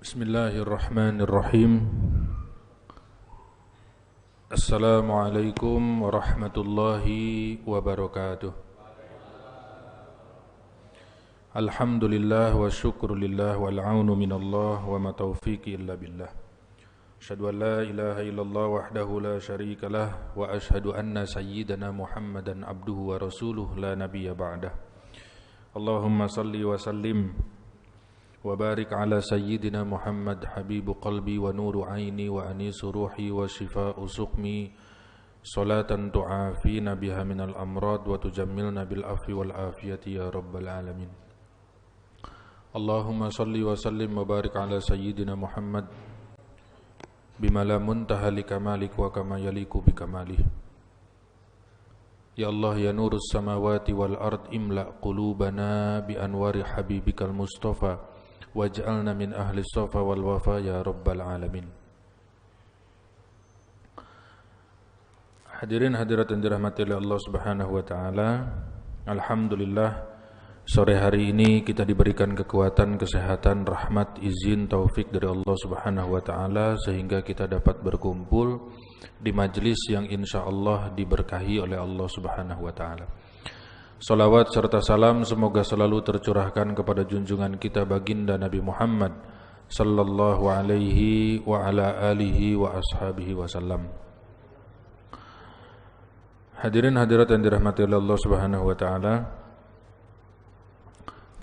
Bismillahirrahmanirrahim. Assalamualaikum warahmatullahi wabarakatuh. Alhamdulillah wa syukrulillah wal aunu minallah wa ma taufiqi illa billah. Asyhadu an la ilaha illallah wahdahu la syarika lah wa asyhadu anna sayyidana Muhammadan abduhu wa rasuluh la nabiyya ba'dah. Allahumma salli wa sallim wa barik ala sayyidina Muhammad habibu qalbi wa nuru aini wa anisu ruhi wa shifa'u suqmi salatan tu'afina biha minal amrad wa tujammilna bil afwi wal afiyati ya rabbal alamin. Allahumma salli wa sallim wa barik ala sayyidina Muhammad bima la muntaha li kamalik wa kama yaliku bi kamalih. Ya Allah ya nurus samawati wal ard imla qulubana bi anwari habibikal mustafa waj'alna min ahli sofa wal wafa ya rabbal alamin. Hadirin hadirat yang dirahmati oleh Allah Subhanahu wa taala, alhamdulillah sore hari ini kita diberikan kekuatan, kesehatan, rahmat, izin, taufik dari Allah Subhanahu wa taala sehingga kita dapat berkumpul di majlis yang insyaallah diberkahi oleh Allah Subhanahu wa taala. Salawat serta salam semoga selalu tercurahkan kepada junjungan kita baginda Nabi Muhammad sallallahu alaihi wa ala alihi wa ashabihi wasallam. Hadirin hadirat yang dirahmati oleh Allah Subhanahu wa taala,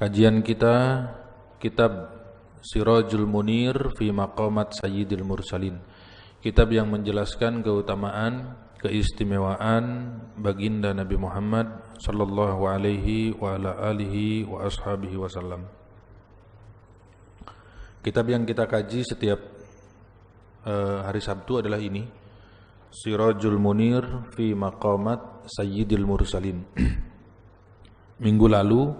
kajian kita kitab Sirajul Munir fi Maqamat Sayyidil Mursalin, kitab yang menjelaskan keutamaan, keistimewaan baginda Nabi Muhammad sallallahu alaihi wa ala alihi wa ashabihi wasallam. Kitab yang kita kaji setiap hari Sabtu adalah ini, Sirajul Munir fi Maqamat Sayyidil Mursalin. Minggu lalu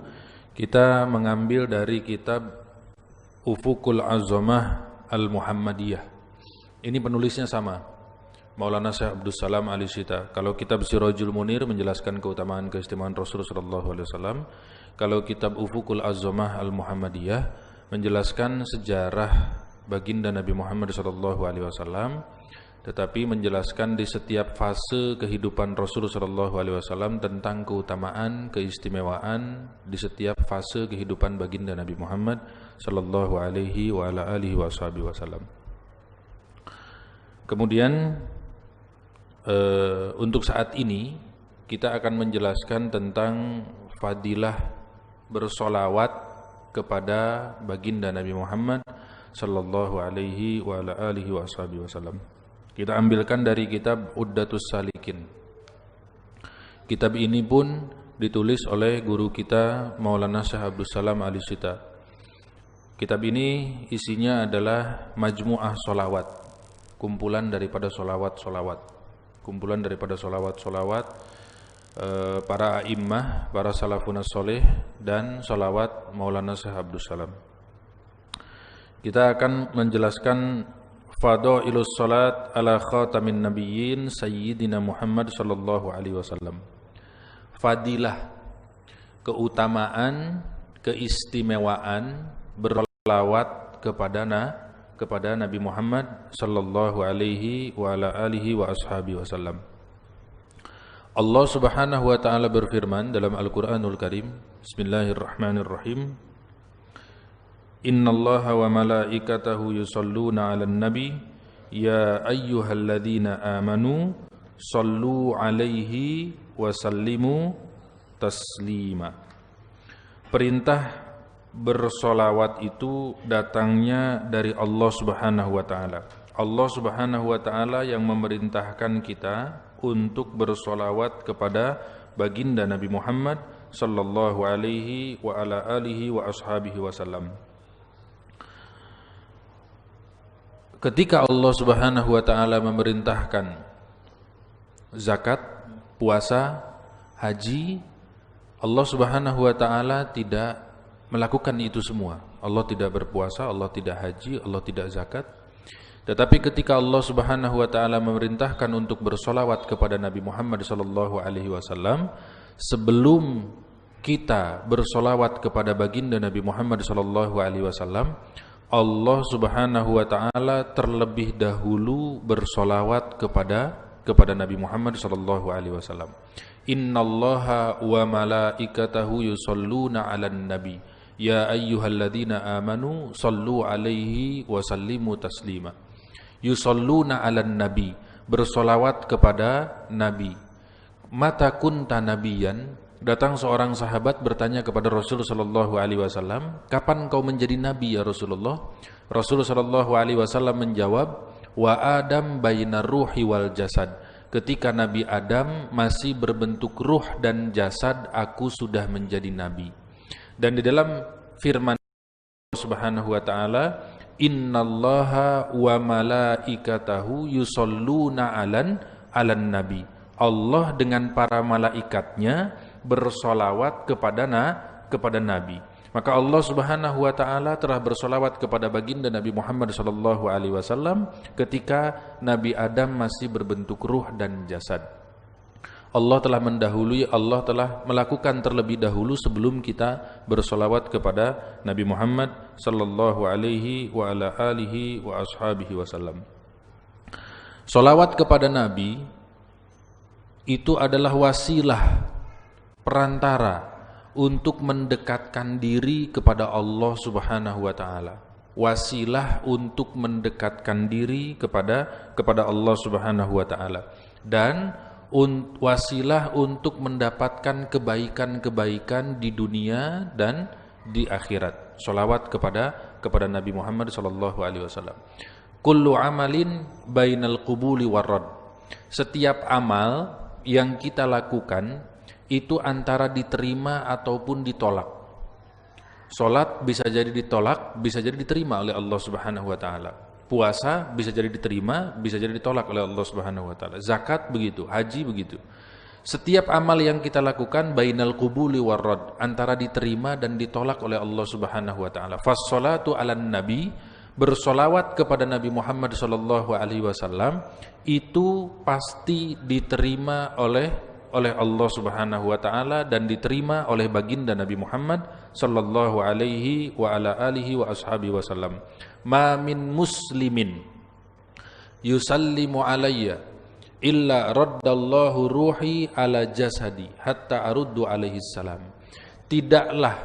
kita mengambil dari kitab Ufukul Azamah Al-Muhammadiyah. Ini penulisnya sama, Maulana Syekh Abdus Salam Alisita. Kalau kitab Sirajul Munir menjelaskan keutamaan keistimewaan Rasul sallallahu alaihi wasallam, kalau kitab Ufukul Azamah Al-Muhammadiyah menjelaskan sejarah baginda Nabi Muhammad sallallahu alaihi wasallam, tetapi menjelaskan di setiap fase kehidupan Rasul sallallahu alaihi wasallam tentang keutamaan, keistimewaan di setiap fase kehidupan baginda Nabi Muhammad sallallahu alaihi wa ala alihi wasallam. Kemudian untuk saat ini kita akan menjelaskan tentang fadilah bersolawat kepada baginda Nabi Muhammad sallallahu alaihi wa ala alihi wasallam. Kita ambilkan dari kitab Uddatus Salikin. Kitab ini pun ditulis oleh guru kita Maulana Syekh Abdus Salam Alisita. Kitab ini isinya adalah majmu'ah solawat, kumpulan daripada solawat-solawat, kumpulan daripada solawat-solawat para a'immah, para salafun soleh, dan solawat Maulana Syekh Abdus Salam. Kita akan menjelaskan fadailus salat ala khatamin nabiyyin sayyidina Muhammad sallallahu alaihi wasallam. Fadilah, keutamaan, keistimewaan bersolawat kepada Nabi Muhammad sallallahu alaihi wa ala alihi wa ashabihi wasallam. Allah Subhanahu wa taala berfirman dalam Al-Qur'anul Karim, Bismillahirrahmanirrahim. Innallaha wa malaikatahu yusholluna 'alan nabi ya ayyuhalladzina amanu shallu 'alaihi wa sallimu taslima. Perintah bersolawat itu datangnya dari Allah Subhanahu wa taala. Allah Subhanahu wa taala yang memerintahkan kita untuk bersolawat kepada baginda Nabi Muhammad sallallahu alaihi wa ala alihi wa ashabihi wasallam. Ketika Allah Subhanahu wa taala memerintahkan zakat, puasa, haji, Allah Subhanahu wa taala tidak melakukan itu semua. Allah tidak berpuasa, Allah tidak haji, Allah tidak zakat. Tetapi ketika Allah Subhanahu wa taala memerintahkan untuk bersolawat kepada Nabi Muhammad sallallahu alaihi wasallam, sebelum kita bersolawat kepada baginda Nabi Muhammad sallallahu alaihi wasallam, Allah Subhanahu wa taala terlebih dahulu bersolawat kepada Nabi Muhammad sallallahu alaihi wasallam. Innallaha wa malaikatahu yusholluna 'alan nabi ya ayyuhalladzina amanu shallu 'alaihi wa sallimu taslima. Yusholluna 'alan nabi, bersolawat kepada nabi. Mata kunta nabiyan, datang seorang sahabat bertanya kepada Rasul sallallahu alaihi wasallam, "Kapan kau menjadi nabi ya Rasulullah?" Rasul sallallahu alaihi wasallam menjawab, "Wa Adam bainar ruhi wal jasad." Ketika Nabi Adam masih berbentuk ruh dan jasad, aku sudah menjadi nabi. Dan di dalam firman Subhanahu wa taala, "Innallaha wa malaikatahu yusholluna 'alan nabi." Allah dengan para malaikatnya bersolawat kepada Nabi. Maka Allah Subhanahu wa taala telah bersolawat kepada baginda Nabi Muhammad sallallahu alaihi wasallam ketika Nabi Adam masih berbentuk ruh dan jasad. Allah telah mendahului, Allah telah melakukan terlebih dahulu sebelum kita bersolawat kepada Nabi Muhammad sallallahu alaihi wa ala alihi wa ashabihi wasallam. Solawat kepada Nabi itu adalah wasilah, perantara untuk mendekatkan diri kepada Allah Subhanahu wa taala. Wasilah untuk mendekatkan diri kepada Allah Subhanahu wa taala, dan wasilah untuk mendapatkan kebaikan-kebaikan di dunia dan di akhirat. Shalawat kepada Nabi Muhammad sallallahu alaihi wasallam. Kullu amalin bainal qubuli warrad. Setiap amal yang kita lakukan itu antara diterima ataupun ditolak. Salat bisa jadi ditolak, bisa jadi diterima oleh Allah Subhanahu wa taala. Puasa bisa jadi diterima, bisa jadi ditolak oleh Allah Subhanahu wa taala. Zakat begitu, haji begitu. Setiap amal yang kita lakukan bainal qubuli warrad, antara diterima dan ditolak oleh Allah Subhanahu wa taala. Fas-shalatu 'alan nabi, bersolawat kepada Nabi Muhammad sallallahu alaihi wasallam itu pasti diterima oleh Allah Subhanahu wa taala dan diterima oleh baginda Nabi Muhammad sallallahu alaihi wa ala alihi wa ashabihi wasallam. Ma min muslimin yusallimu alayya illa raddallahu ruhi ala jasadi hatta aruddu alaihi salam. Tidaklah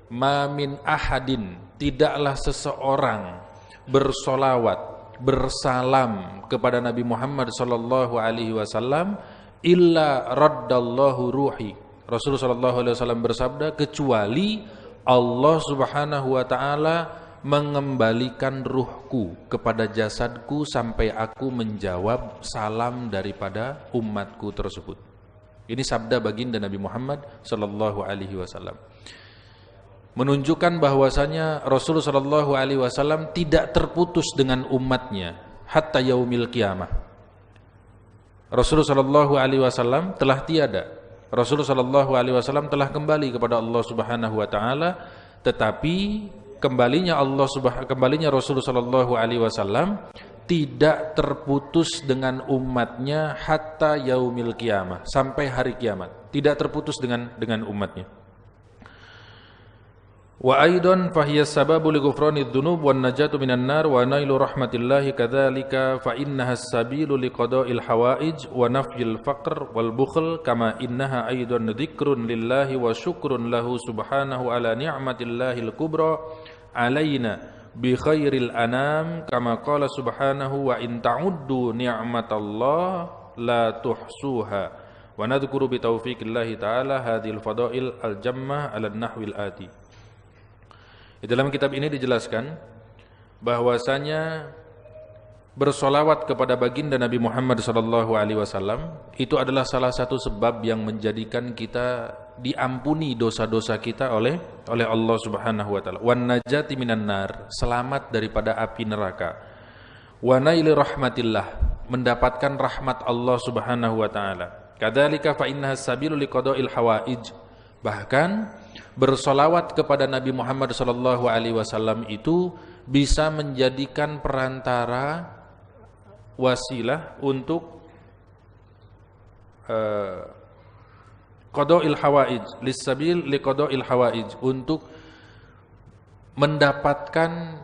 ma min ahadin, tidaklah seseorang bersolawat, bersalam kepada Nabi Muhammad sallallahu alaihi wasallam illa raddallahu ruhi. Rasulullah sallallahu alaihi wasallam bersabda, kecuali Allah Subhanahu wa taala mengembalikan ruhku kepada jasadku sampai aku menjawab salam daripada umatku tersebut. Ini sabda baginda Nabi Muhammad sallallahu alaihi wasallam. Menunjukkan bahwasanya Rasulullah sallallahu alaihi wasallam tidak terputus dengan umatnya hatta yaumil qiyamah. Rasulullah sallallahu alaihi wasallam telah tiada. Rasulullah sallallahu alaihi wasallam telah kembali kepada Allah Subhanahu wa taala, tetapi kembalinya Rasulullah sallallahu alaihi wasallam tidak terputus dengan umatnya hatta yaumil qiyamah, sampai hari kiamat. Tidak terputus dengan umatnya. Wa aidan fahiya sababu li ghufranidz dzunub wan najatu minan nar wa nailu rahmatillahi kadzalika fa innaha as-sabilu li qada'il hawaij wa nafyil faqr wal bukhl kama innaha aidan dzikrun lillahi wa syukrun lahu subhanahu ala ni'matillahil kubra alaina bi khairil anam kama qala subhanahu wa in ta'uddu ni'matallah la tuhsuha wa nadhkuru bi taufiqillahi ta'ala hadhil fadail al-jammah ala an-nahwil ati. Di dalam kitab ini dijelaskan bahwasanya bersolawat kepada baginda Nabi Muhammad sallallahu alaihi wasallam itu adalah salah satu sebab yang menjadikan kita diampuni dosa-dosa kita oleh Allah Subhanahu wa taala. Wan najati minan nar, selamat daripada api neraka. Wa naili rahmatillah, mendapatkan rahmat Allah Subhanahu wa taala. Kadzalika fa innaha sabilu liqada'il hawaij. Bahkan bersolawat kepada Nabi Muhammad sallallahu alaihi wasallam itu bisa menjadikan perantara, wasilah untuk qada'il hawaij, lisabil liqada'il hawaij, untuk mendapatkan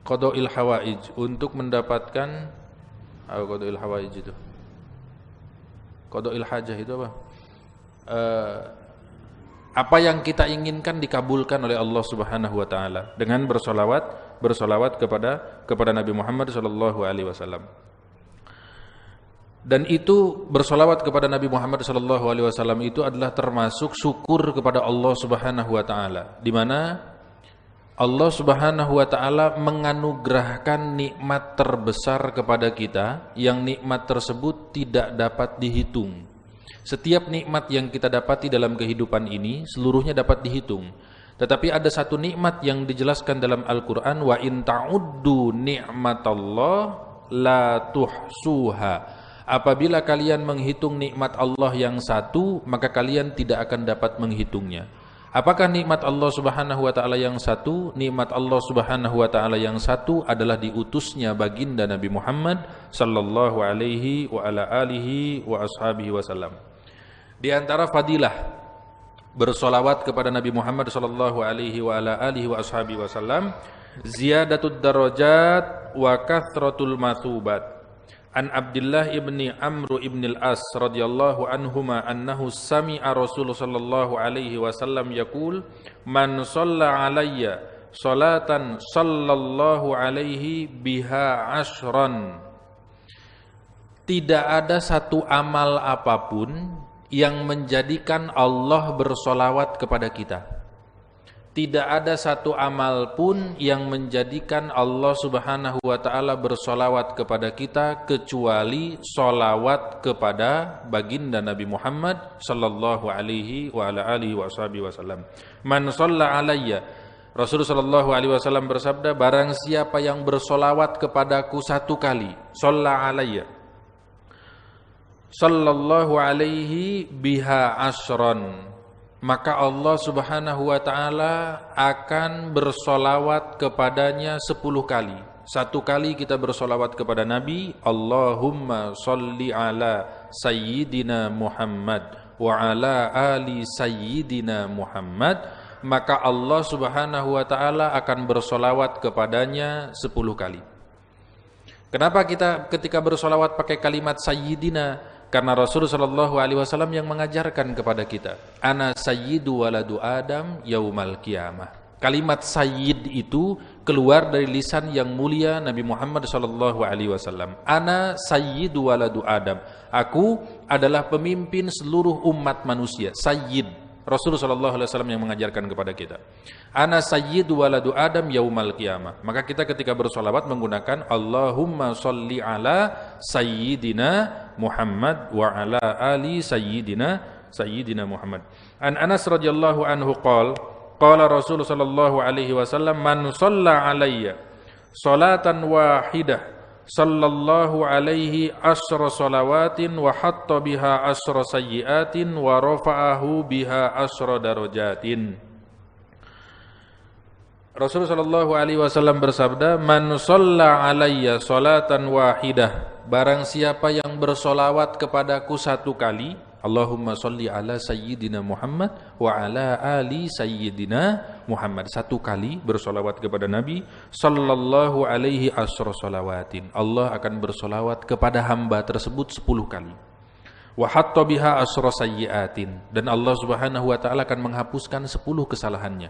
qada'il hawaij, untuk mendapatkan qada'il hawaij itu. Qada'il hajah itu apa? Apa yang kita inginkan dikabulkan oleh Allah Subhanahu wa taala dengan bersolawat kepada Nabi Muhammad sallallahu alaihi wasallam. Dan itu bersolawat kepada Nabi Muhammad sallallahu alaihi wasallam itu adalah termasuk syukur kepada Allah Subhanahu wa taala, di mana Allah Subhanahu wa taala menganugerahkan nikmat terbesar kepada kita yang nikmat tersebut tidak dapat dihitung. Setiap nikmat yang kita dapati dalam kehidupan ini seluruhnya dapat dihitung. Tetapi ada satu nikmat yang dijelaskan dalam Al-Qur'an, wa in ta'uddu ni'matallah la tuhsuha. Apabila kalian menghitung nikmat Allah yang satu, maka kalian tidak akan dapat menghitungnya. Apakah nikmat Allah Subhanahu wa taala yang satu? Nikmat Allah Subhanahu wa taala yang satu adalah diutusnya baginda Nabi Muhammad sallallahu alaihi wa ala alihi wa ashabihi wasallam. Di antara fadilah bersolawat kepada Nabi Muhammad sallallahu alaihi wa ala alihi wa ashabihi wasallam, ziyadatud darajat wa kathratul mathubat. An Abdullah ibni Amr ibn al-As radhiyallahu anhuma annahu sami'a Rasulullah sallallahu alaihi wasallam yaqul man shalla alayya salatan sallallahu alaihi biha ashran. Tidak ada satu amal apapun yang menjadikan Allah bersolawat kepada kita. Tidak ada satu amal pun yang menjadikan Allah Subhanahu wa taala bersolawat kepada kita kecuali solawat kepada baginda Nabi Muhammad sallallahu alaihi wa ala alihi wasallam. Man shalla alayya, Rasulullah sallallahu alaihi wasallam bersabda, barang siapa yang bersolawat kepadaku satu kali, shalla alayya sallallahu alaihi biha ashran, maka Allah Subhanahu wa taala akan bersolawat kepadanya 10 kali. Satu kali kita bersolawat kepada Nabi, Allahumma sholli ala sayyidina Muhammad wa ala ali sayyidina Muhammad, maka Allah Subhanahu wa taala akan bersolawat kepadanya 10 kali. Kenapa kita ketika bersolawat pakai kalimat sayyidina? Karena Rasulullah sallallahu alaihi wasallam yang mengajarkan kepada kita, ana sayyidu waladu Adam yaumal qiyamah. Kalimat sayyid itu keluar dari lisan yang mulia Nabi Muhammad sallallahu alaihi wasallam. Ana sayyidu waladu Adam. Aku adalah pemimpin seluruh umat manusia. Sayyid. Rasulullah sallallahu alaihi wasallam yang mengajarkan kepada kita. Ana sayyidu waladu Adam yaumal qiyamah. Maka kita ketika bersolawat menggunakan Allahumma sholli ala sayyidina Muhammad wa ala ali sayyidina Muhammad. An Anas radhiyallahu anhu qala Rasulullah sallallahu alaihi wasallam man shalla alayya salatan wahidah sallallahu alaihi asra salawatin wa hatta biha asra sayyiatin wa rafa'ahu biha asra darajatin. Rasulullah sallallahu alaihi wasallam bersabda, man shalla alayya salatan wahidah, barang siapa yang bersolawat kepadaku satu kali, Allahumma sholli ala sayyidina Muhammad wa ala ali sayyidina Muhammad, satu kali bersolawat kepada Nabi sallallahu alaihi asra salawatin, Allah akan bersolawat kepada hamba tersebut 10 kali. Wa hatta biha asra sayyiatin, dan Allah Subhanahu wa taala akan menghapuskan 10 kesalahannya.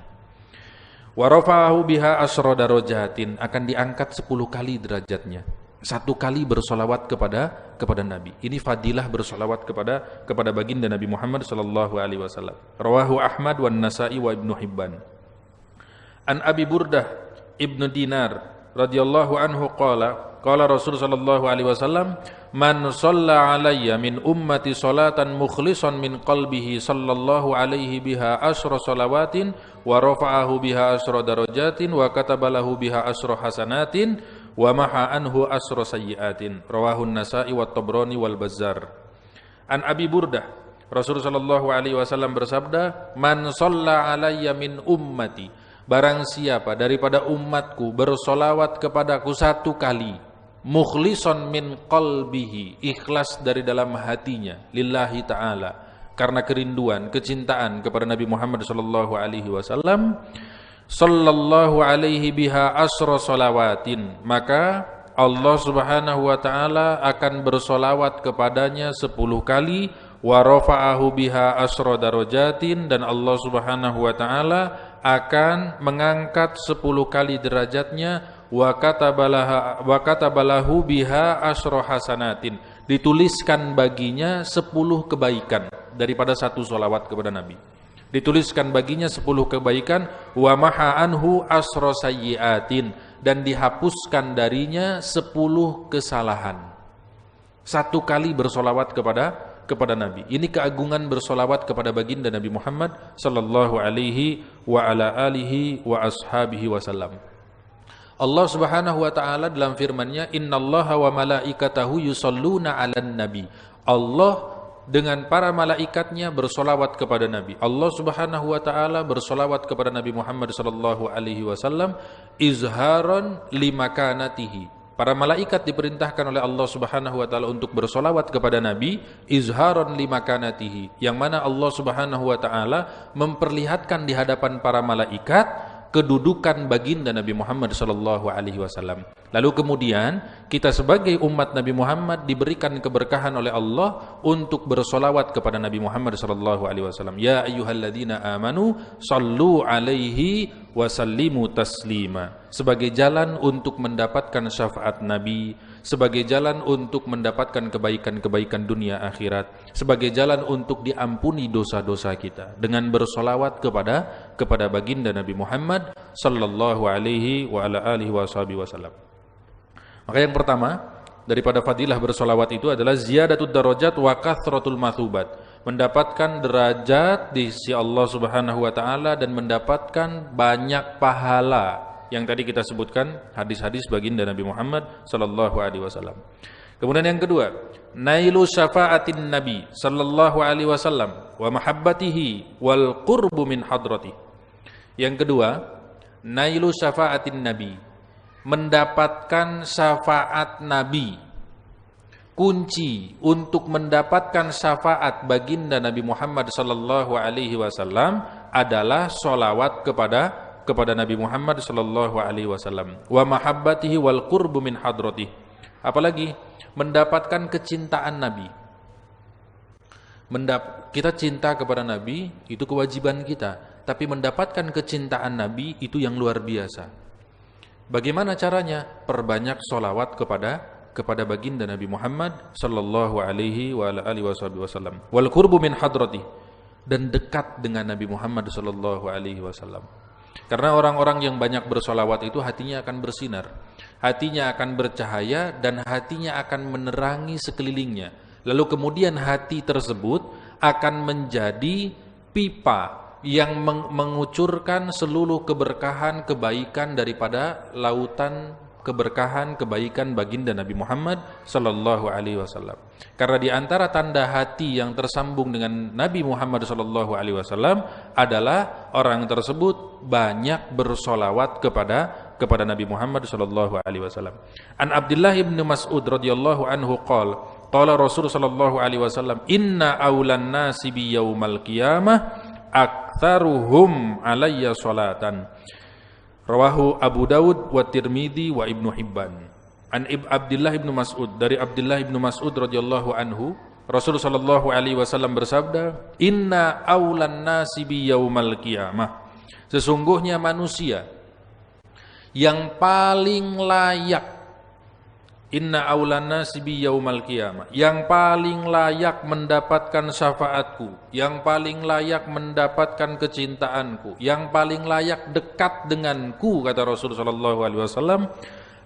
Wa rafa'ahu biha asra darajatin, akan diangkat 10 kali derajatnya. Satu kali bersolawat kepada Nabi. Ini fadilah bersolawat kepada baginda Nabi Muhammad sallallahu alaihi wasallam. Rawahu Ahmad wan Nasa'i wa Ibnu Hibban. An Abi Burdah Ibnu Dinar radhiyallahu anhu qala Rasul sallallahu alaihi wasallam, man shalla alayya min ummati salatan mukhlishan min qalbihi sallallahu alaihi biha asra salawatin wa rafa'ahu biha asra darajatin wa katabalahu biha asra hasanatin wa maha anhu asra sayyiatin. Rawahu Nasa'i wa Tabrani wal Bazzar. An Abi Burdah, Rasulullah sallallahu alaihi wasallam bersabda, man shalla alayya min ummati, barang siapa daripada umatku bersolawat kepadaku satu kali, mukhlishan min qalbihi, ikhlas dari dalam hatinya, lillahi ta'ala, karena kerinduan, kecintaan kepada Nabi Muhammad sallallahu alaihi wasallam, sallallahu alaihi biha asra salawatin, maka Allah Subhanahu wa taala akan bersolawat kepadanya 10 kali, wa rafa'ahu biha asra darajatin, dan Allah Subhanahu wa taala akan mengangkat 10 kali derajatnya, wa katabalahu biha asra hasanatin, dituliskan baginya 10 kebaikan daripada satu solawat kepada Nabi. Dituliskan baginya 10 kebaikan, wa maha anhu asra sayyiatin, dan dihapuskan darinya 10 kesalahan. Satu kali bersolawat kepada Nabi. Ini keagungan bersolawat kepada baginda Nabi Muhammad sallallahu alaihi wa ala alihi wa ashabihi wasallam. Allah Subhanahu wa taala dalam firman-Nya, innallaha wa malaikatahu yusholluna 'alan nabi. Allah dengan para malaikatnya bersolawat kepada Nabi. Allah Subhanahu wa taala bersolawat kepada Nabi Muhammad sallallahu alaihi wasallam izharan limakanatihi. Para malaikat diperintahkan oleh Allah Subhanahu wa taala untuk bersolawat kepada Nabi izharan limakanatihi, yang mana Allah Subhanahu wa taala memperlihatkan di hadapan para malaikat kedudukan baginda Nabi Muhammad sallallahu alaihi wasallam. Lalu kemudian kita sebagai umat Nabi Muhammad diberikan keberkahan oleh Allah untuk bersolawat kepada Nabi Muhammad sallallahu alaihi wasallam. Ya ayyuhalladzina amanu sallu alaihi wa sallimu taslima. Sebagai jalan untuk mendapatkan syafaat Nabi, sebagai jalan untuk mendapatkan kebaikan-kebaikan dunia akhirat, sebagai jalan untuk diampuni dosa-dosa kita dengan bersolawat kepada baginda Nabi Muhammad sallallahu alaihi wa ala alihi wasallam. Maka yang pertama daripada fadilah bersolawat itu adalah ziyadatud darajat wa kathratul mathubat, mendapatkan derajat di sisi Allah Subhanahu wa taala dan mendapatkan banyak pahala yang tadi kita sebutkan hadis-hadis baginda Nabi Muhammad sallallahu alaihi wasallam. Kemudian yang kedua, nailu syafaatin Nabi sallallahu alaihi wasallam wa mahabbatihi wal qurbu min hadratihi. Yang kedua, nailu syafaatin Nabi, mendapatkan syafaat Nabi. Kunci untuk mendapatkan syafaat baginda Nabi Muhammad sallallahu alaihi wasallam adalah solawat kepada Nabi Muhammad sallallahu alaihi wasallam, wa mahabbatihi wal qurbu min hadratihi. Apalagi mendapatkan kecintaan Nabi. Kita cinta kepada Nabi itu kewajiban kita, tapi mendapatkan kecintaan Nabi itu yang luar biasa. Bagaimana caranya? Perbanyak solawat kepada baginda Nabi Muhammad sallallahu alaihi wa alihi wasallam. Wal qurbu min hadratihi, dan dekat dengan Nabi Muhammad sallallahu alaihi wasallam. Karena orang-orang yang banyak bersolawat itu hatinya akan bersinar, hatinya akan bercahaya, dan hatinya akan menerangi sekelilingnya. Lalu kemudian hati tersebut akan menjadi pipa yang mengucurkan seluruh keberkahan, kebaikan daripada lautan keberkahan, kebaikan baginda Nabi Muhammad sallallahu alaihi wasallam. Karena di antara tanda hati yang tersambung dengan Nabi Muhammad sallallahu alaihi wasallam adalah orang tersebut banyak bersolawat kepada Nabi Muhammad sallallahu alaihi wasallam. An Abdullah bin Mas'ud radhiyallahu anhu qala Rasul sallallahu alaihi wasallam, inna aulan nasi bi yaumal qiyamah aktsaruhum alayya salatan. Rawahu Abu Dawud wa Tirmidzi wa Ibnu Hibban. An Abdullah bin Mas'ud, dari Abdullah bin Mas'ud radhiyallahu anhu, Rasulullah sallallahu alaihi wasallam bersabda, inna aulan nasi bi yaumal qiyamah, sesungguhnya manusia yang paling layak, inna aulan nasi bi yaumal qiyamah, yang paling layak mendapatkan syafaatku, yang paling layak mendapatkan kecintaanku, yang paling layak dekat denganku, kata Rasulullah sallallahu alaihi wasallam,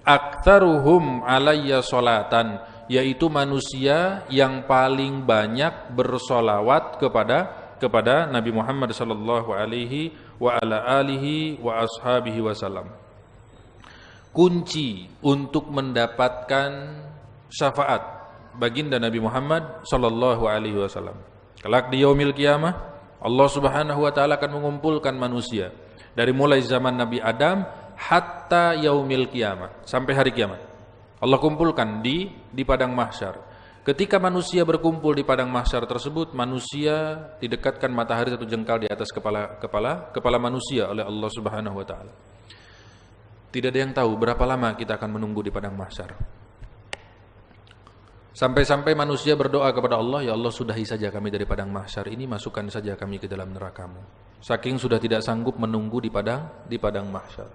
aktsaruhum alayya salatan, yaitu manusia yang paling banyak bersolawat kepada Nabi Muhammad sallallahu alaihi wa ala alihi wa ashabihi wasallam. Kunci untuk mendapatkan syafaat baginda Nabi Muhammad sallallahu alaihi wasallam. Kelak di yaumil qiyamah, Allah Subhanahu wa taala akan mengumpulkan manusia dari mulai zaman Nabi Adam hatta yaumil qiyamah, sampai hari kiamat. Allah kumpulkan di padang mahsyar. Ketika manusia berkumpul di padang mahsyar tersebut, manusia didekatkan matahari 1 jengkal di atas kepala manusia oleh Allah Subhanahu wa taala. Tidak ada yang tahu berapa lama kita akan menunggu di padang mahsyar. Sampai-sampai manusia berdoa kepada Allah, ya Allah, sudahi saja kami dari padang mahsyar ini, masukkan saja kami ke dalam neraka-Mu. Saking sudah tidak sanggup menunggu di padang mahsyar.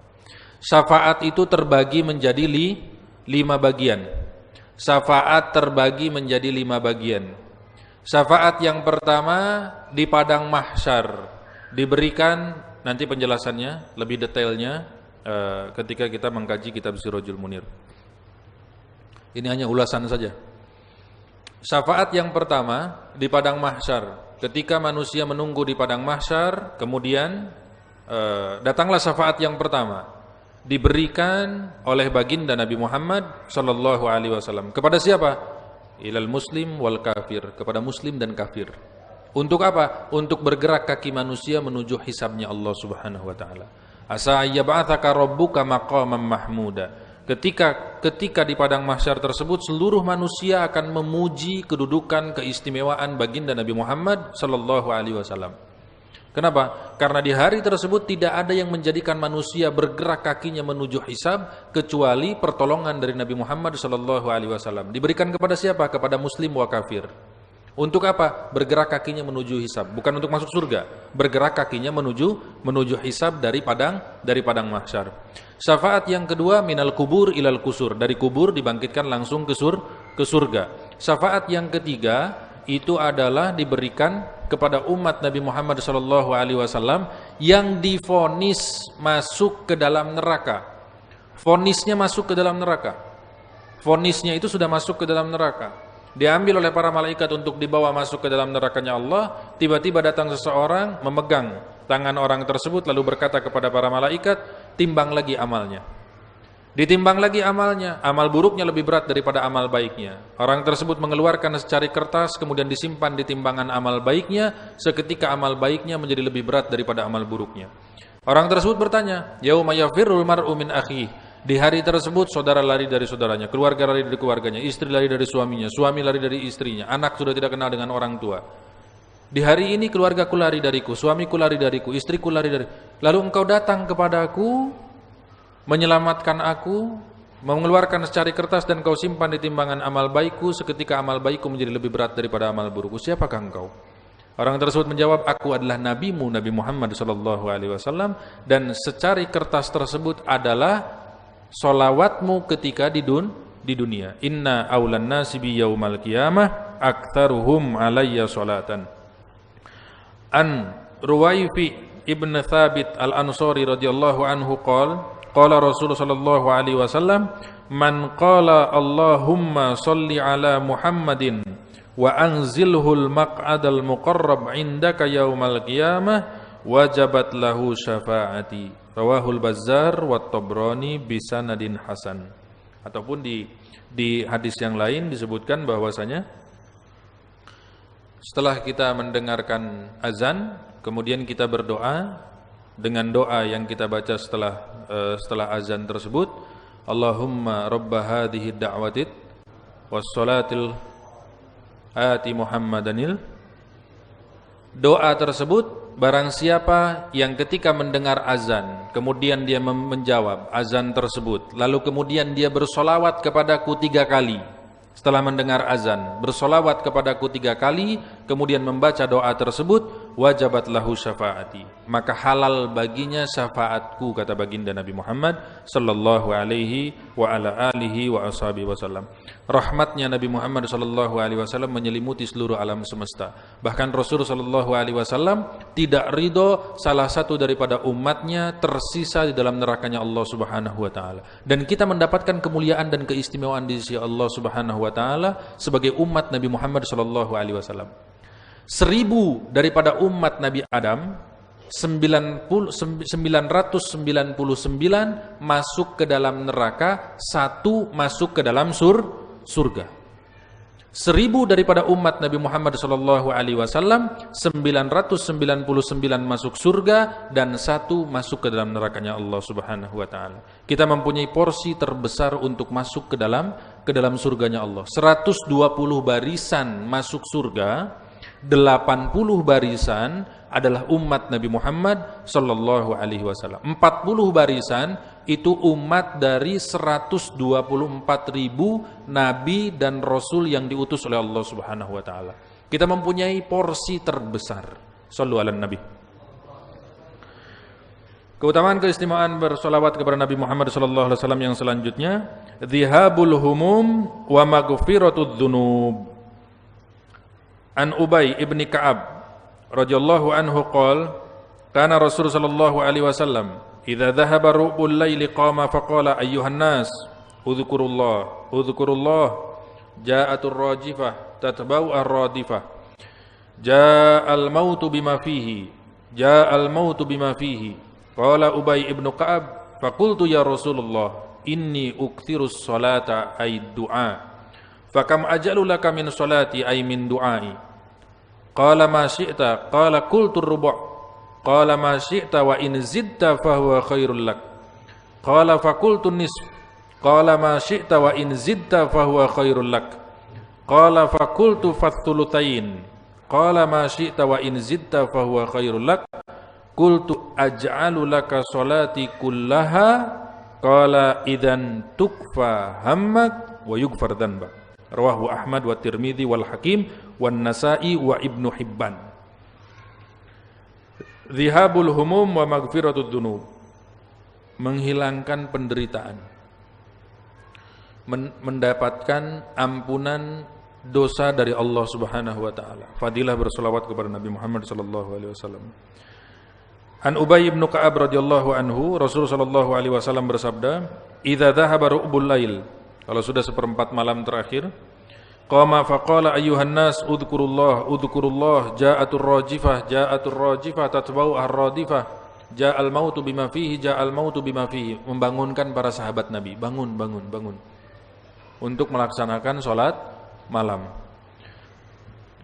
Syafaat itu terbagi menjadi 5 bagian. Syafaat terbagi menjadi 5 bagian. Syafaat yang pertama di padang mahsyar diberikan, nanti penjelasannya lebih detailnya ketika kita mengkaji kitab Sirajul Munir. Ini hanya ulasan saja. Syafaat yang pertama di padang mahsyar, ketika manusia menunggu di padang mahsyar, kemudian datanglah syafaat yang pertama, diberikan oleh baginda Nabi Muhammad sallallahu alaihi wasallam. Kepada siapa? Ilal muslim wal kafir, kepada muslim dan kafir. Untuk apa? Untuk bergerak kaki manusia menuju hisabnya Allah Subhanahu wa taala. Asa ayyab'atsaka rabbuka maqaman mahmuda. Ketika di padang mahsyar tersebut, seluruh manusia akan memuji kedudukan keistimewaan baginda Nabi Muhammad sallallahu alaihi wasallam. Kenapa? Karena di hari tersebut tidak ada yang menjadikan manusia bergerak kakinya menuju hisab kecuali pertolongan dari Nabi Muhammad sallallahu alaihi wasallam. Diberikan kepada siapa? Kepada muslim wa kafir. Untuk apa? Bergerak kakinya menuju hisab, bukan untuk masuk surga. Bergerak kakinya menuju hisab dari padang mahsyar. Syafaat yang kedua, minal kubur ilal kusur, dari kubur dibangkitkan langsung ke surga. Syafaat yang ketiga itu adalah diberikan kepada umat Nabi Muhammad sallallahu alaihi wasallam yang divonis masuk ke dalam neraka. Vonisnya masuk ke dalam neraka. Vonisnya itu sudah masuk ke dalam neraka. Diambil oleh para malaikat untuk dibawa masuk ke dalam nerakanya Allah. Tiba-tiba datang seseorang memegang tangan orang tersebut lalu berkata kepada para malaikat, timbang lagi amalnya. Ditimbang lagi amalnya, amal buruknya lebih berat daripada amal baiknya. Orang tersebut mengeluarkan secari kertas, kemudian disimpan di timbangan amal baiknya. Seketika amal baiknya menjadi lebih berat daripada amal buruknya. Orang tersebut bertanya, yauma yafirrul mar'u min akhihi. Di hari tersebut saudara lari dari saudaranya, keluarga lari dari keluarganya, istri lari dari suaminya, suami lari dari istrinya, anak sudah tidak kenal dengan orang tua. Di hari ini keluargaku lari dariku, suamiku lari dariku, istriku lari dari. Lalu engkau datang kepadaku, menyelamatkan aku, mengeluarkan secari kertas dan kau simpan di timbangan amal baikku. Seketika amal baikku menjadi lebih berat daripada amal burukku. Siapakah engkau? Orang tersebut menjawab, aku adalah nabimu Nabi Muhammad sallallahu alaihi wasallam, dan secari kertas tersebut adalah solawatmu ketika di dunia. Inna aulan nasi bi yaumal qiyamah aktsaruhum alayya salatan. An Ruwaifi ibn Thabit al-Ansari radhiyallahu anhu qala Rasulullah sallallahu alaihi wasallam, man qala Allahumma shalli ala Muhammadin wa anzilhu al-maq'adal muqarrab indaka yaumal qiyamah wajabat lahu syafaati. Rawahul Bazzar wa Tabrani bisanadin hasan. Ataupun di hadis yang lain disebutkan bahwasanya setelah kita mendengarkan azan, kemudian kita berdoa dengan doa yang kita baca setelah azan tersebut, Allahumma rabba hadhihi da'watit wassalatil ati Muhammadanil. Doa tersebut, barang siapa yang ketika mendengar azan, kemudian dia menjawab azan tersebut, lalu kemudian dia bersolawat kepadaku 3 kali. Setelah mendengar azan, bersolawat kepadaku 3 kali, kemudian membaca doa tersebut, wajabat lahu syafaati. Maka halal baginya syafaatku, kata baginda Nabi Muhammad sallallahu alaihi wa ala alihi wa ashabihi wasallam. Rahmatnya Nabi Muhammad sallallahu alaihi wasallam menyelimuti seluruh alam semesta. Bahkan Rasul sallallahu alaihi wasallam tidak ridho salah satu daripada umatnya tersisa di dalam nerakanya Allah Subhanahu wa taala. Dan kita mendapatkan kemuliaan dan keistimewaan di sisi Allah Subhanahu wa taala sebagai umat Nabi Muhammad sallallahu alaihi wasallam. 1000 daripada umat Nabi Adam, 999 masuk ke dalam neraka, 1 masuk ke dalam surga. 1000 daripada umat Nabi Muhammad sallallahu alaihi wasallam, 999 masuk surga dan 1 masuk ke dalam nerakanya Allah Subhanahu wa taala. Kita mempunyai porsi terbesar untuk masuk ke dalam ke dalam surganya Allah. 120 barisan masuk surga, 80 barisan adalah umat Nabi Muhammad sallallahu alaihi wasallam. 40 barisan itu umat dari 124.000 nabi dan rasul yang diutus oleh Allah Subhanahu wa taala. Kita mempunyai porsi terbesar. Shallu ala nabi. Keutamaan keistimewaan bersolawat kepada Nabi Muhammad sallallahu alaihi wasallam yang selanjutnya, dzihabul humum wa maghfiratud dzunub. An Ubay ibn Ka'ab radhiyallahu anhu qala kana Rasul sallallahu alaihi wasallam idza dhahaba ru'bul laili qama faqala ayyuhan nas udhkurullah ja'atur rajifah tatba'u ar-radifah ja'al mautu bima fihi qala Ubay ibn Ka'ab faqultu ya Rasulullah inni ukthirus salata ay du'a fakam ajalu laka min salati ay min du'ai qala ma syi'ta qala qultu rubu' qala ma syi'ta wa in zidta fahuwa khairul lak qala faqultu nisf qala ma syi'ta wa in zidta fahuwa khairul lak qala faqultu fathulutsain qala ma syi'ta wa in zidta fahuwa khairul lak qultu aj'alu laka salati kullaha qala idzan tukfa hammak wa yughfar dhanbak. Rawahu Ahmad wa Tirmidzi wal Hakim wan Nasa'i wa Ibnu Hibban. Dzihabul humum wa maghfiratud dzunub. Menghilangkan penderitaan. Mendapatkan ampunan dosa dari Allah Subhanahu wa taala. Fadilah berselawat kepada Nabi Muhammad sallallahu alaihi wasallam. An Ubay bin Ka'ab radhiyallahu anhu, Rasul sallallahu alaihi wasallam bersabda, "Idza dhahaba ru'bul lail." Kalau sudah seperempat malam terakhir, qama faqala ayyuhan nas udhkurullah ja'atur rajifah tatba'u ar-radifah ja'al mautu bima fihi membangunkan para sahabat Nabi, bangun untuk melaksanakan salat malam.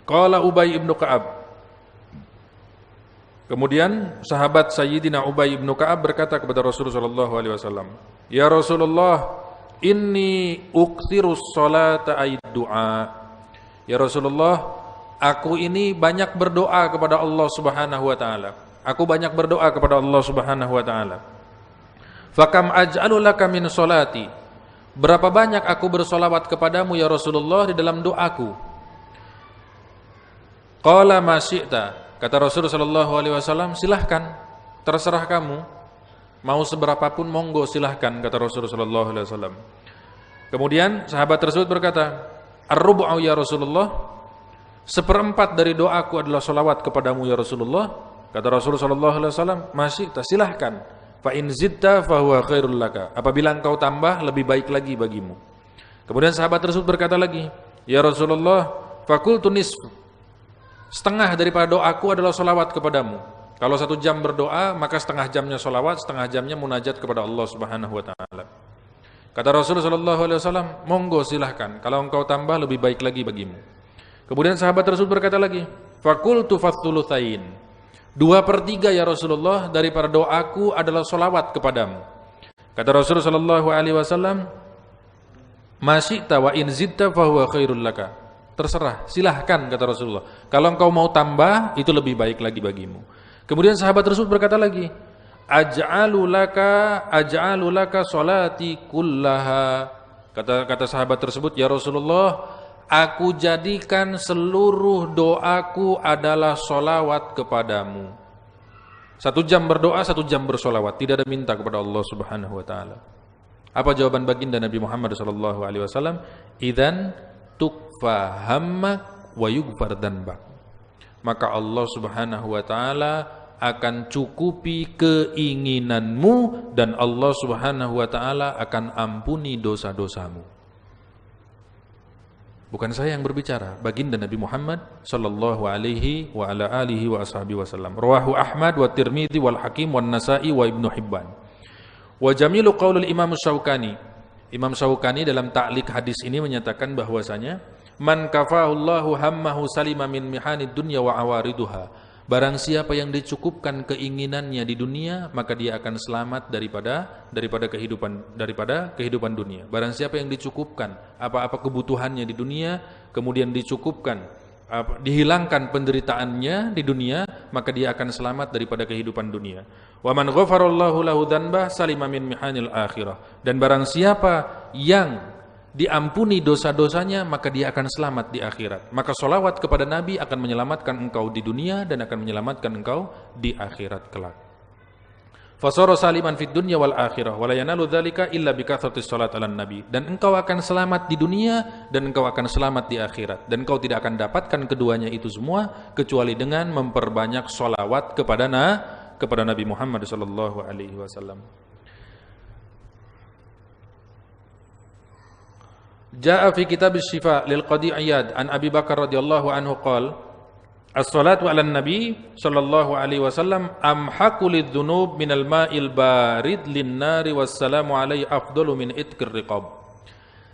Qala Ubay ibn Ka'ab, kemudian sahabat Sayyidina Ubay ibn Ka'ab berkata kepada Rasulullah sallallahu alaihi wasallam, "Ya Rasulullah, inni ukthirus salata ay du'a." Ya Rasulullah, aku ini banyak berdoa kepada Allah Subhanahu wa taala. Aku banyak berdoa kepada Allah Subhanahu wa taala. Fakam aj'alu laka min salati. Berapa banyak aku bersolawat kepadamu ya Rasulullah di dalam doaku? Qala ma syi'ta. Kata Rasulullah sallallahu alaihi wasallam, silahkan, terserah kamu. Mau seberapapun monggo silahkan, kata Rasulullah sallallahu alaihi wasallam. Kemudian sahabat tersebut berkata, "Ar-rubu'u ya Rasulullah." 1/4 dari doaku adalah salawat kepadamu ya Rasulullah. Kata Rasulullah sallallahu alaihi wasallam, "Masih, silahkan. Fa in zidta fa huwa khairul laka." Apabila engkau tambah lebih baik lagi bagimu. Kemudian sahabat tersebut berkata lagi, "Ya Rasulullah, faqultu nisf." Setengah daripada doaku adalah salawat kepadamu. Kalau 1 jam berdoa, maka setengah jamnya salawat, setengah jamnya munajat kepada Allah Subhanahu wa taala. Kata Rasulullah sallallahu alaihi wasallam, "Monggo silahkan. Kalau engkau tambah lebih baik lagi bagimu." Kemudian sahabat tersebut berkata lagi, "Faqultu fathulutsain." 2/3 ya Rasulullah daripada doaku adalah salawat kepadamu. Kata Rasulullah sallallahu alaihi wasallam, "Ma syi'ta wa in zidta fa huwa khairul laka." Terserah, silahkan, kata Rasulullah. Kalau engkau mau tambah, itu lebih baik lagi bagimu. Kemudian sahabat tersebut berkata lagi, aj'alu laka salati kullaha. Kata sahabat tersebut, ya Rasulullah, aku jadikan seluruh doaku adalah solawat kepadamu. 1 jam berdoa, 1 jam bersolawat, tidak ada minta kepada Allah Subhanahu wa taala. Apa jawaban baginda Nabi Muhammad sallallahu alaihi wasallam? Idzan tukfa hammak wa yughfar dhanbak. Maka Allah Subhanahu wa taala akan cukupi keinginanmu dan Allah Subhanahu wa taala akan ampuni dosa-dosamu. Bukan saya yang berbicara, baginda Nabi Muhammad sallallahu alaihi wa ala alihi wa ashabihi wasallam. Rawahu Ahmad wa Tirmidzi wal Hakim wan Nasa'i wa Ibnu Hibban. Wa jamilu qaulul Imam Syaukani. Imam Syaukani dalam ta'liq hadis ini menyatakan bahwasanya man kafahullahu hammahu salima min mihanid dunya wa awariduha. Barang siapa yang dicukupkan keinginannya di dunia, maka dia akan selamat daripada kehidupan dunia. Barang siapa yang dicukupkan apa-apa kebutuhannya di dunia, kemudian dicukupkan dihilangkan penderitaannya di dunia, maka dia akan selamat daripada kehidupan dunia. Wa man ghafarallahu lahu dzanbah salima min mihanil akhirah. Dan barang siapa yang diampuni dosa-dosanya, maka dia akan selamat di akhirat. Maka sholawat kepada Nabi akan menyelamatkan engkau di dunia dan akan menyelamatkan engkau di akhirat kelak. Fasara saliman fid dunya wal akhirah wa la yanalu dzalika illa bi kathratis shalat 'alan nabi. Dan engkau akan selamat di dunia dan engkau akan selamat di akhirat. Dan engkau tidak akan dapatkan keduanya itu semua kecuali dengan memperbanyak sholawat kepada Nabi Muhammad sallallahu alaihi wasallam. Jaa fi kitab asy-syifa lil Qadi Iyad an Abi Bakar radhiyallahu anhu qala as-salatu 'alan nabi sallallahu alaihi wasallam amhaqu lidz-dzunub minal ma'il barid lin-nari wassalamu alaihi afdalu min itqir riqab.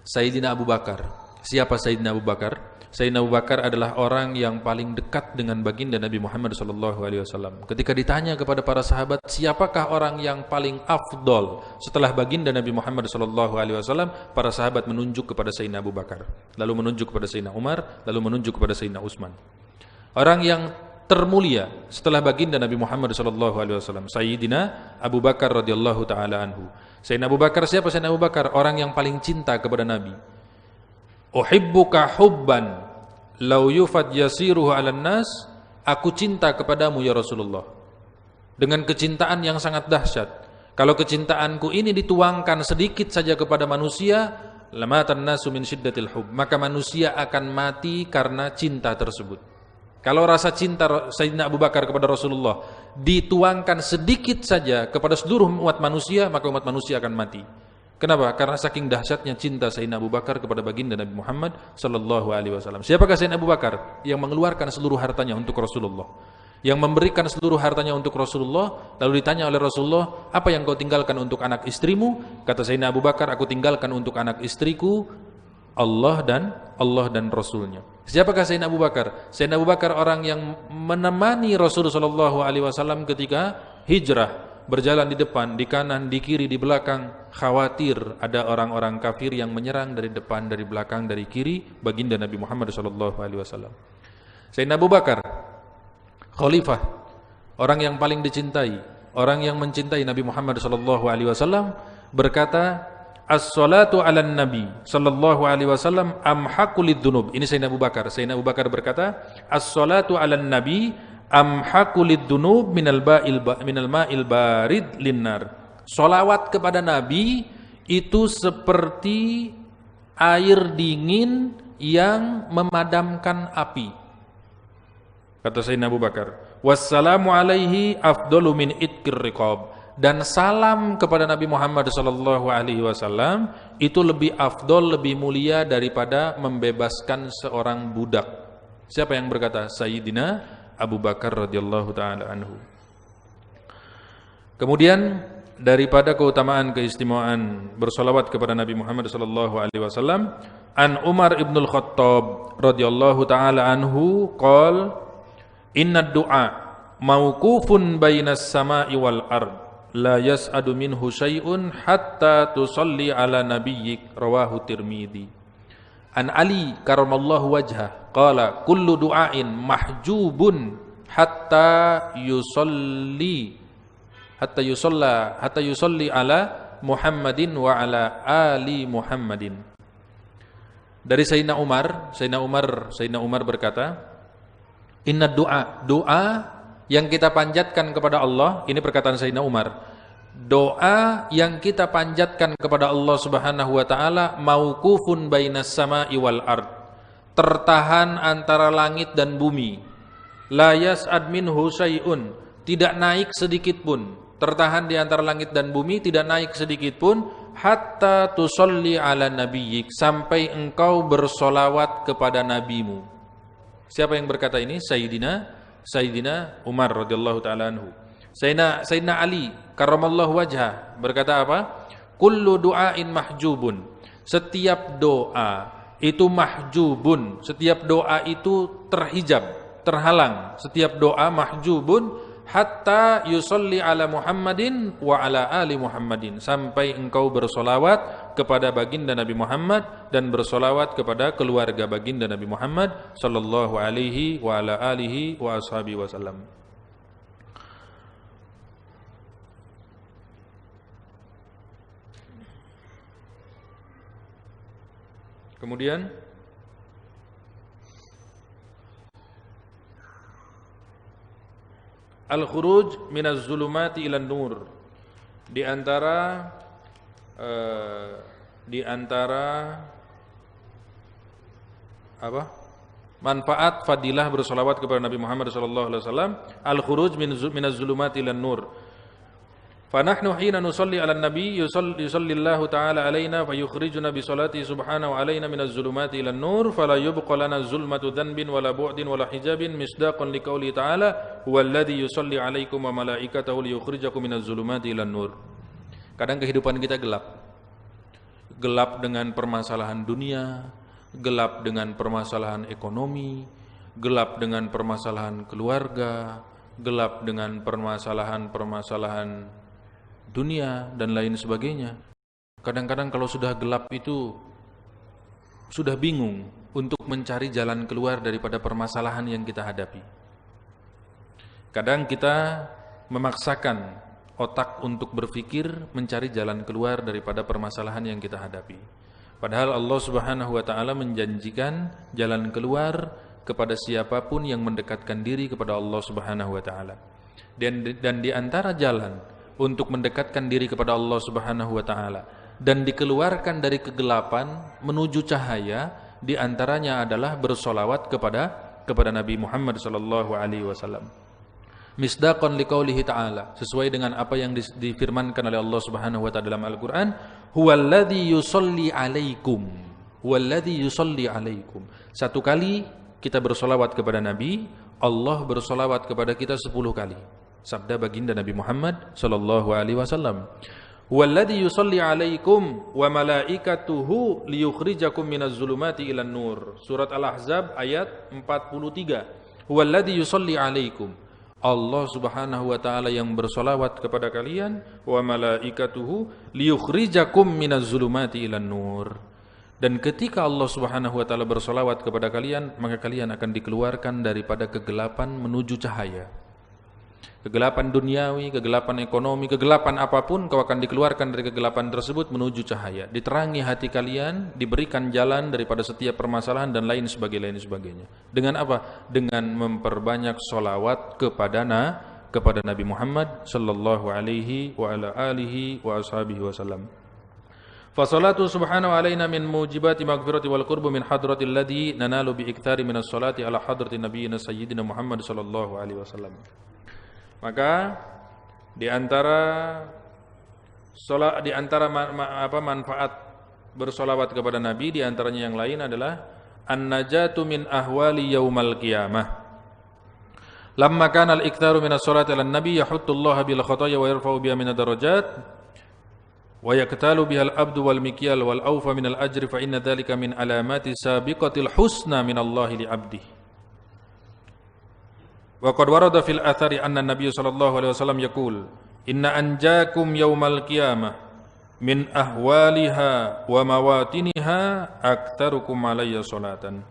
Sayyidina Abu Bakar. Siapa Sayyidina Abu Bakar? Sayyidina Abu Bakar adalah orang yang paling dekat dengan baginda Nabi Muhammad sallallahu alaihi wasallam. Ketika ditanya kepada para sahabat, siapakah orang yang paling afdol setelah baginda Nabi Muhammad sallallahu alaihi wasallam? Para sahabat menunjuk kepada Sayyidina Abu Bakar, lalu menunjuk kepada Sayyidina Umar, lalu menunjuk kepada Sayyidina Utsman. Orang yang termulia setelah baginda Nabi Muhammad sallallahu alaihi wasallam, Sayyidina Abu Bakar radhiyallahu taala anhu. Sayyidina Abu Bakar, siapa Sayyidina Abu Bakar? Orang yang paling cinta kepada Nabi. Uhibbuka hubban law yufad yasiruhu 'alan nas, aku cinta kepadamu ya Rasulullah dengan kecintaan yang sangat dahsyat. Kalau kecintaanku ini dituangkan sedikit saja kepada manusia, lamatan nasu min syiddatil hub, maka manusia akan mati karena cinta tersebut. Kalau rasa cinta Sayyidina Abu Bakar kepada Rasulullah dituangkan sedikit saja kepada seluruh umat manusia, maka umat manusia akan mati. Kenapa? Karena saking dahsyatnya cinta Sayyidina Abu Bakar kepada baginda Nabi Muhammad sallallahu alaihi wasallam. Siapakah Sayyidina Abu Bakar? Yang mengeluarkan seluruh hartanya untuk Rasulullah, yang memberikan seluruh hartanya untuk Rasulullah. Lalu ditanya oleh Rasulullah, apa yang kau tinggalkan untuk anak istrimu? Kata Sayyidina Abu Bakar, aku tinggalkan untuk anak istriku Allah dan Rasulnya. Siapakah Sayyidina Abu Bakar? Sayyidina Abu Bakar orang yang menemani Rasulullah sallallahu alaihi wasallam ketika hijrah, berjalan di depan, di kanan, di kiri, di belakang, khawatir ada orang-orang kafir yang menyerang dari depan, dari belakang, dari kiri baginda Nabi Muhammad sallallahu alaihi wasallam. Sayyidina Abu Bakar khalifah, orang yang paling dicintai, orang yang mencintai Nabi Muhammad sallallahu alaihi wasallam, berkata, as-salatu 'alan nabi sallallahu alaihi wasallam amhaqu lidz-dzunub. Ini Sayyidina Abu Bakar. Sayyidina Abu Bakar berkata, as-salatu 'alan nabi amhaqu lidz-dzunub minal ma'il barid linnar. Sholawat kepada Nabi itu seperti air dingin yang memadamkan api. Kata Sayyidina Abu Bakar, wassalamu alaihi afdalu min itqir riqab. Dan salam kepada Nabi Muhammad sallallahu alaihi wasallam itu lebih afdol, lebih mulia daripada membebaskan seorang budak. Siapa yang berkata? Sayyidina Abu Bakar radhiyallahu taala anhu. Kemudian daripada keutamaan keistimewaan bersolawat kepada Nabi Muhammad sallallahu alaihi wasallam, an Umar ibn al-Khattab radhiyallahu taala anhu qol, inna du'a mauqufun bainas sama'i wal ard la yas'adu minhu syai'un hatta tusalli ala nabiyyik, rawahu Tirmidzi. An Ali karamallahu wajhah qala kullu du'ain mahjubun hatta yusalli ala Muhammadin wa ala ali Muhammadin. Dari Sayyidina Umar berkata, inna doa yang kita panjatkan kepada Allah, ini perkataan Sayyidina Umar, doa yang kita panjatkan kepada Allah Subhanahu wa taala mauqufun bainas sama'i wal ard, tertahan antara langit dan bumi. La yas'ad minhu syai'un, tidak naik sedikit pun, tertahan di antara langit dan bumi, tidak naik sedikit pun, hatta tusalli ala nabiyyik, sampai engkau bersolawat kepada nabimu. Siapa yang berkata ini? Sayyidina Umar radhiyallahu taala anhu. Sayyidina Ali karramallahu wajhah berkata apa? Kullu du'ain mahjubun. Setiap doa itu mahjubun, setiap doa itu terhijab, terhalang, setiap doa mahjubun hatta yusalli ala Muhammadin wa ala ali Muhammadin, sampai engkau bersolawat kepada baginda Nabi Muhammad dan bersolawat kepada keluarga baginda Nabi Muhammad sallallahu alaihi wa ala alihi wa ashabihi wasallam. Kemudian al-khuruj minaz zulumati ilan nur, di antara manfaat fadilah bersolawat kepada Nabi Muhammad sallallahu alaihi wasallam, al-khuruj minaz zulumati ilan nur. Fa nahnu hina nusalli 'alan nabi yusallillahu ta'ala alaina fayukhrijuna bi salati subhanahu wa alaina minaz zulumati ilan nur fala yubqa lana zulmatu dhanbin wala bu'din wala hijabin misdaqan liqauli ta'ala huwallazi yusalli 'alaikum wa malaikatahu liyukhrijakum minaz zulumati ilan nur. Kadang kehidupan kita gelap. Gelap dengan permasalahan dunia, gelap dengan permasalahan ekonomi, gelap dengan permasalahan keluarga, gelap dengan permasalahan dunia dan lain sebagainya. Kadang-kadang kalau sudah gelap itu sudah bingung untuk mencari jalan keluar daripada permasalahan yang kita hadapi. Kadang kita memaksakan otak untuk berpikir mencari jalan keluar daripada permasalahan yang kita hadapi. Padahal Allah Subhanahu wa taala menjanjikan jalan keluar kepada siapapun yang mendekatkan diri kepada Allah Subhanahu wa taala. Dan di antara jalan untuk mendekatkan diri kepada Allah Subhanahu wa taala dan dikeluarkan dari kegelapan menuju cahaya, di antaranya adalah bersolawat kepada Nabi Muhammad sallallahu alaihi wasallam. Misdaqan liqaulihi ta'ala, sesuai dengan apa yang difirmankan oleh Allah Subhanahu wa taala dalam Al-Qur'an, huwallazi yusalli 'alaikum. Huwallazi yusalli 'alaikum. Satu kali kita bersolawat kepada Nabi, Allah bersolawat kepada kita 10 kali. Sabda baginda Nabi Muhammad sallallahu alaihi wasallam. Huwallazi yusalli 'alaikum wa malaikatuhu liyukhrijakum minaz zulumati ilan nur. Surat Al-Ahzab ayat 43. Huwallazi yusalli 'alaikum. Allah Subhanahu wa taala yang bersolawat kepada kalian, wa malaikatuhu liyukhrijakum minaz zulumati ilan nur. Dan ketika Allah Subhanahu wa taala bersolawat kepada kalian, maka kalian akan dikeluarkan daripada kegelapan menuju cahaya. Kegelapan duniawi, kegelapan ekonomi, kegelapan apapun, kau akan dikeluarkan dari kegelapan tersebut menuju cahaya. Diterangi hati kalian, diberikan jalan daripada setiap permasalahan dan lain sebagainya. Dengan apa? Dengan memperbanyak solawat kepada Nabi Muhammad sallallahu alaihi wa ala alihi wa ashabihi wasallam. Fasalatu subhanahu alaina min mujibati maghfirati wal qurbu min hadratil ladzi nanalu bi iktsari minas salati ala hadratin nabiyina sayyidina Muhammad sallallahu alaihi wasallam. Maka di antara manfaat bersolawat kepada Nabi, di antaranya yang lain adalah an-najatu min ahwali yaumal qiyamah. Lamma kana al-iktharu min as-salati 'ala an-nabi yahuttu Allah bil khataaya wa yarfa'u biha min ad-darajat wa yaqtalu biha al-'abdu wal mikyal wal awfa min al-ajri fa inna dhalika min alamati sabiqatil husna min Allah li 'abdihi. Wa qad warada fil athari anna Nabiy sallallahu alaihi wasallam yaqul inna anjakum yaumal qiyamah min ahwaliha wa mawatiniha aktsarukum alayya salatan.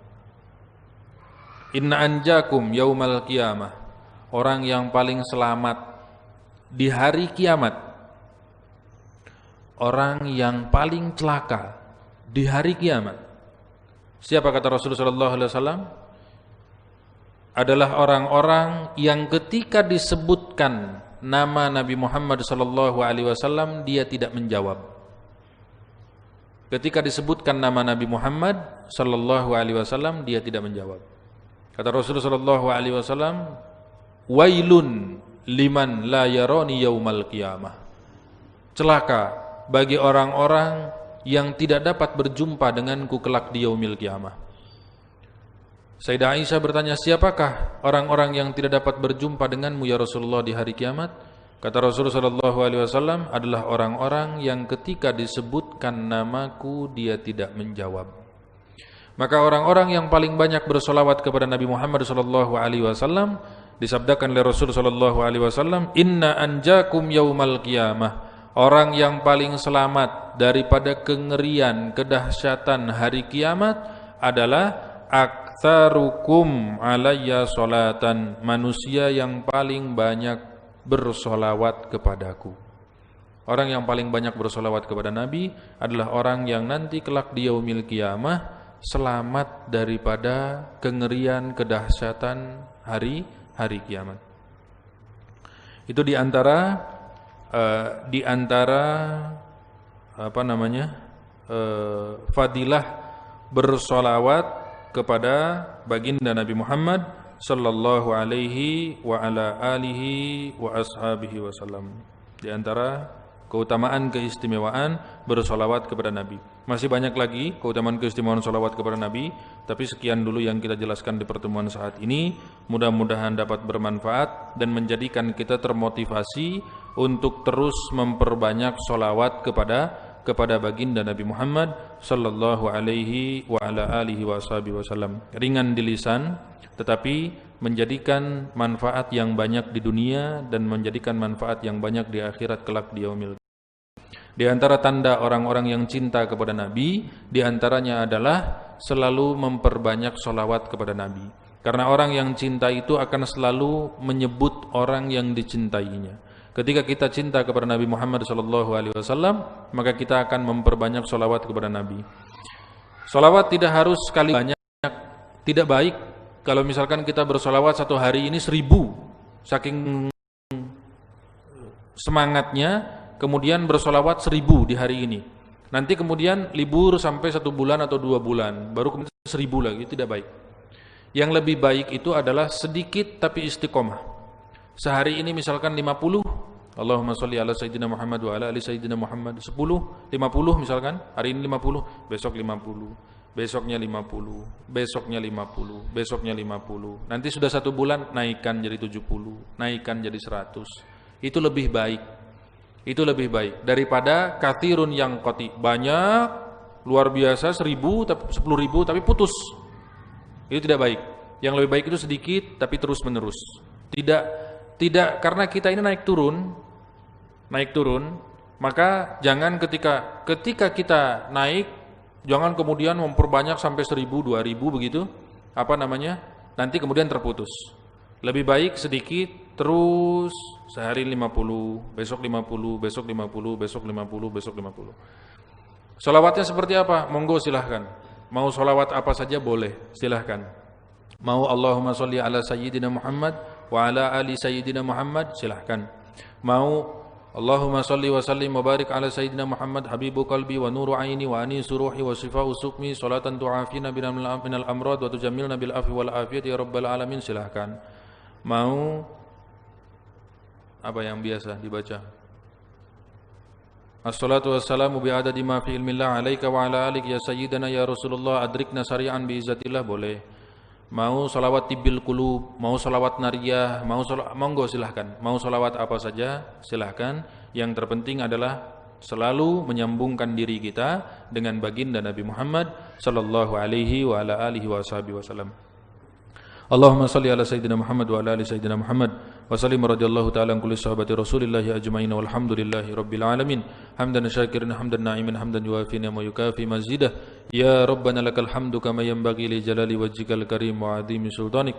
Inna anjakum yaumal qiyamah, orang yang paling selamat di hari kiamat, orang yang paling celaka di hari kiamat. Siapa kata Rasulullah sallallahu alaihi wasallam? Adalah orang-orang yang ketika disebutkan nama Nabi Muhammad sallallahu alaihi wasallam dia tidak menjawab. Ketika disebutkan nama Nabi Muhammad sallallahu alaihi wasallam dia tidak menjawab. Kata Rasulullah sallallahu alaihi wasallam, "Wailun liman la yarani yaumal qiyamah." Celaka bagi orang-orang yang tidak dapat berjumpa denganku kelak di yaumil qiyamah. Sayyidah Aisyah bertanya, siapakah orang-orang yang tidak dapat berjumpa denganmu ya Rasulullah di hari kiamat? Kata Rasulullah sallallahu alaihi wasallam, adalah orang-orang yang ketika disebutkan namaku dia tidak menjawab. Maka orang-orang yang paling banyak bersolawat kepada Nabi Muhammad SAW disabdakan oleh Rasul SAW, Inna anjakum yaumal qiyamah. Orang yang paling selamat daripada kengerian, kedahsyatan hari kiamat adalah aktsarukum alayya solatan, manusia yang paling banyak bersolawat kepadaku. Orang yang paling banyak bersolawat kepada Nabi adalah orang yang nanti kelak di yaumil qiyamah selamat daripada kengerian, kedahsyatan hari kiamat. Itu di antara fadilah bersolawat kepada baginda Nabi Muhammad sallallahu alaihi wa ala alihi wa ashabihi wasallam. Di antara keutamaan keistimewaan bersolawat kepada Nabi. Masih banyak lagi keutamaan keistimewaan solawat kepada Nabi, tapi sekian dulu yang kita jelaskan di pertemuan saat ini. Mudah-mudahan dapat bermanfaat dan menjadikan kita termotivasi untuk terus memperbanyak solawat kepada baginda Nabi Muhammad sallallahu alaihi wa ala alihi wasallam. Ringan di lisan, tetapi menjadikan manfaat yang banyak di dunia dan menjadikan manfaat yang banyak di akhirat kelak di yaumil. Di antara tanda orang-orang yang cinta kepada Nabi, di antaranya adalah selalu memperbanyak solawat kepada Nabi. Karena orang yang cinta itu akan selalu menyebut orang yang dicintainya. Ketika kita cinta kepada Nabi Muhammad SAW, maka kita akan memperbanyak solawat kepada Nabi. Solawat tidak harus sekali banyak, tidak baik kalau misalkan kita bersolawat satu hari ini 1000, saking semangatnya, kemudian bersolawat 1000 di hari ini. Nanti kemudian libur sampai 1 bulan atau 2 bulan, baru kemudian 1000 lagi, tidak baik. Yang lebih baik itu adalah sedikit tapi istiqomah. Sehari ini misalkan 50, Allahumma sholli ala sayyidina Muhammad wa ala ali sayyidina Muhammad. 10, 50 misalkan, hari ini 50, besok 50, besoknya 50, besoknya 50, besoknya 50. Nanti sudah 1 bulan naikkan jadi 70, naikkan jadi 100. Itu lebih baik. Itu lebih baik daripada kathirun yang qati, banyak luar biasa 1000 tapi 10.000 tapi putus. Itu tidak baik. Yang lebih baik itu sedikit tapi terus menerus. Tidak karena kita ini naik turun, maka jangan ketika kita naik, jangan kemudian memperbanyak sampai 1000, 2000 begitu, nanti kemudian terputus. Lebih baik sedikit terus, sehari 50, besok 50, besok 50, besok 50, besok 50. Sholawatnya seperti apa? Monggo silahkan. Mau sholawat apa saja boleh, silahkan. Mau Allahumma sholli ala sayyidina Muhammad wa ala ali sayyidina Muhammad, silahkan. Mau Allahumma sholli wa sallim wa barik ala sayyidina Muhammad habibu qalbi wa nuru aini wa anisu ruhi wa shifa'u sukmi salatan tu'afina minal amrad wa tujammilna bil afi wal afiyati ya rabbal alamin, silahkan. Mau apa yang biasa dibaca? Assalatu wassalamu bi'adadi ma fi ilmillah alaika wa ala alik ya sayyidana ya Rasulullah adrikna sari'an bi'izzatillah, boleh. Mau salawat tibil qulub, mau salawat nariyah, monggo silahkan. Mau salawat apa saja silahkan. Yang terpenting adalah selalu menyambungkan diri kita dengan baginda Nabi Muhammad sallallahu alaihi wa ala alihi wasallam. Allahumma salli ala sayyidina Muhammad wa ala ali sayyidina Muhammad wa sallim radhiyallahu ta'ala an kulli sahabati Rasulillahi ajma'in walhamdulillahi rabbil alamin hamdan syakirin hamdan na'imin hamdan yuwafi wa yukafi mazidah ya rabbana lakal hamdu kama yanbaghi li jalali wajhikal karim wa 'azimi sultanik.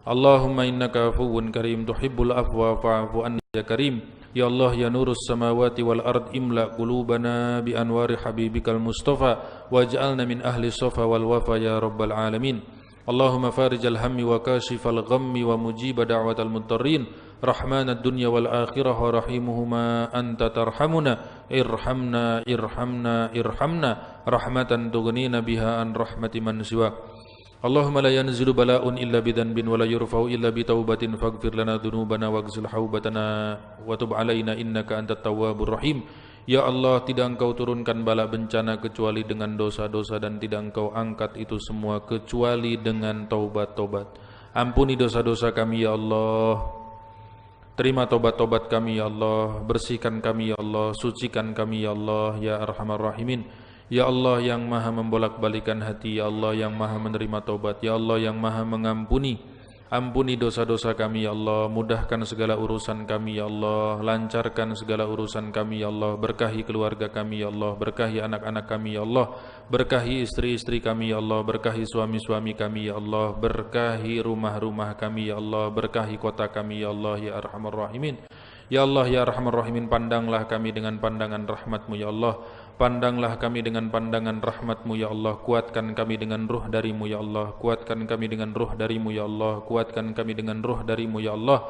Allahumma innaka afuwun karim tuhibbul afwa fa'fu anni ya karim. Ya Allah ya nurus samawati wal ard imla qulubana bi anwari habibikal mustafa waj'alna min ahli safa wal wafa ya rabbal alamin. Allahumma farijal hammi wa kashifal ghammi wa mujiba da'watal mudtarrin rahmanad dunya wal akhirah wa rahimuhuma anta tarhamuna irhamna rahmatan tughnina biha an rahmati man siwak. Allahumma la yanzilu bala'un illa bidhanbin wa la yurfa'u illa bitaubatin faghfir lana dhunubana waghsil haubatana wa tub alaina innaka antat tawwabur rahim. Ya Allah, tidak Engkau turunkan bala bencana kecuali dengan dosa-dosa dan tidak Engkau angkat itu semua kecuali dengan taubat-taubat. Ampuni dosa-dosa kami ya Allah. Terima taubat-taubat kami ya Allah. Bersihkan kami ya Allah. Sucikan kami ya Allah ya Arhamar Rahimin. Ya Allah yang maha membolak-balikan hati, Ya Allah yang maha menerima taubat, Ya Allah yang maha mengampuni. Ampuni dosa-dosa kami, Ya Allah. Mudahkan segala urusan kami, Ya Allah. Lancarkan segala urusan kami, Ya Allah. Berkahi keluarga kami, Ya Allah. Berkahi anak-anak kami, Ya Allah. Berkahi istri-istri kami, Ya Allah. Berkahi suami-suami kami, Ya Allah. Berkahi rumah-rumah kami, Ya Allah. Berkahi kota kami, Ya Allah, ya Arhamar Rahimin. Ya Allah, ya Arhamar Rahimin, pandanglah kami dengan pandangan rahmat-Mu, Ya Allah. Pandanglah kami dengan pandangan rahmat-Mu, Ya Allah. Kuatkan kami dengan ruh dari-Mu, Ya Allah. Kuatkan kami dengan ruh dari-Mu, Ya Allah. Kuatkan kami dengan ruh dari-Mu, Ya Allah.